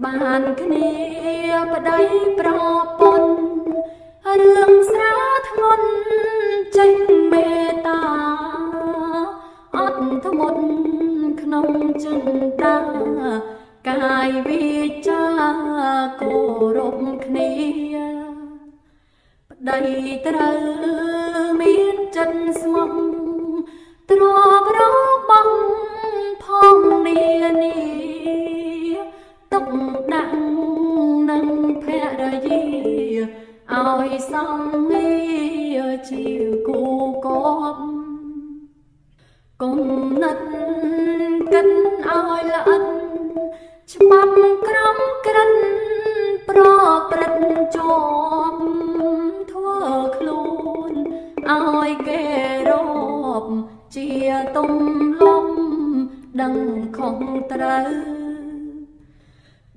បានគ្នាប្តីប្រពន្ធរឿងស្រាធ្ងន់ចេញមេត្តាអត់ធ្មត់ក្នុងចិន្តាកាយវិចាគោរពគ្នាប្តីត្រូវមានចិត្តស្មោះទ្របរបស់ផងនានាទុកដាក់នឹងភរិយាឲ្យសំងារជាគូកបគុំណិតកិនឲ្យល្អិតច្បាប់ក្រមក្រិនប្រព្រឹត្តជាប់ធ្វើខ្លួនឲ្យគេរបជាទំលំដឹងខុសត្រូវ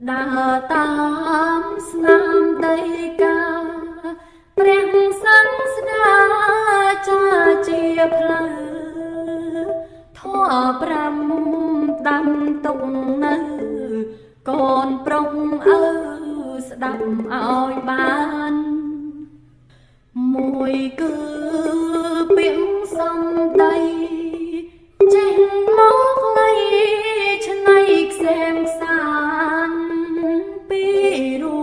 ដើរតាមស្នាមដីកាព្រះសង្ឃស្ដាចាជាផ្លូវធម៌5ដាំទុកនៅកូនប្រុសឪស្ដាប់ឲ្យបានមួយគឺពាក្យសំដីចេញមកលៃឆ្នៃខ្សែមសានពីរੂ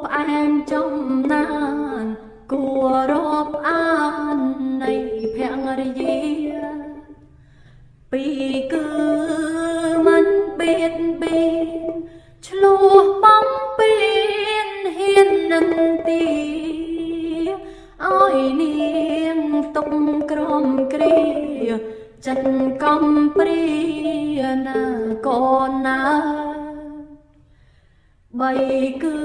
ផ្អែមចំណានគួររាប់អាននៃភរិយាពីរគឺមិនបៀតបៀនឆ្លោះបំពេញហ៊ាននឹងទីឲ្យនាងទុកក្រំគ្រាចិនកំព្រាណាកូនណាបីគឺ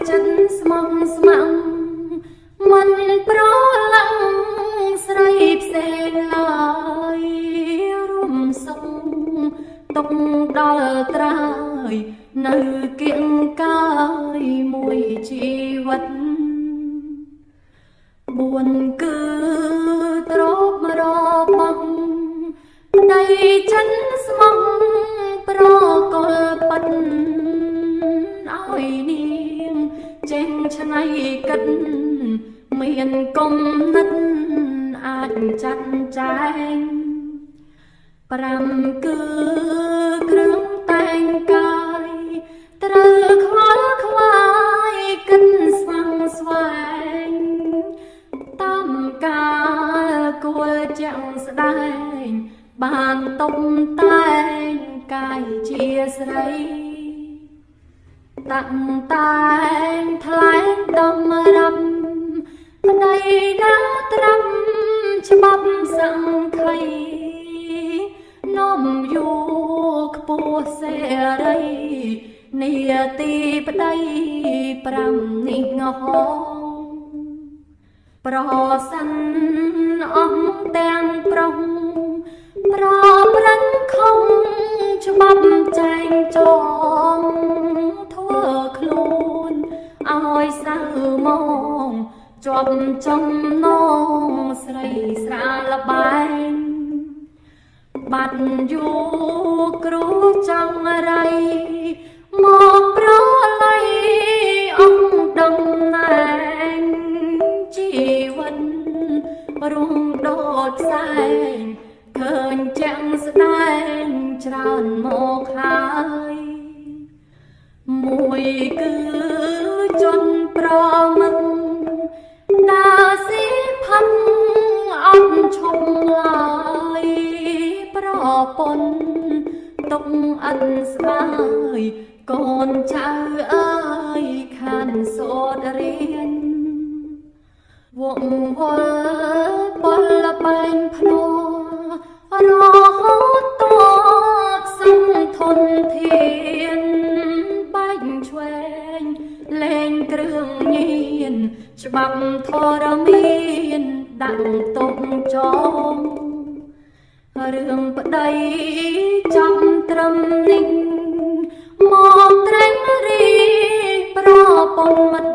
ចិនស្មងស្មងមិនប្រឡំស្រីផ្សេងឡើយរួមសុខទុកដល់ត្រើយនៅគៀងកាយមួយជីវិត4គឺទ្រពរបស់ប្តីចិនស្មងប្រកលប៉ិនឲ្យនាងចេញឆ្នៃកិតមានគំនិតអាចចាត់ចែង5គឺគ្រឿងតែងកាយត្រូវខ្វល់ខ្វាយកិនស្វាំងស្វែងតាមកាលគួរចាំងស្ដែងបានតុបតែងកាយជាស្រីតាក់តែងថ្លែងដំរាប់ប្តីណាត្រាំច្បាប់សង្ខីនំយូខ្ពស់សេរីនាទីប្តី5នេះងហងប្រសិនអស់ទាំងប្រុសប្រព្រឹត្តខុសច្បាប់ចែងចងធ្វើខ្លួនឲ្យសៅមកជាប់ចំណងស្រីស្រាលបែងបាត់យូគ្រូចង់រៃមកប្រឡៃអង្គដំណែងជីវិតរុងដូចផ្សែងឃើញចាំងស្ដែងច្រើនមកហើយមួយគឺជន់ប្រមឹងដើរស៊ីផឹងអត់ឈុំឡើយប្រពន្ធទុកអិនស្បើយកូនចៅអើយខានសូត្ររៀនវងវល់ពលបែងភ្នោរហូតតសង្ធនធានបាញ់ឆ្វេងលែងគ្រឿងញៀនច្បាប់ធរមានដាក់ទុកចងរឿងប្តីចំត្រឹមនេះមកត្រេងរីប្រពន្ធ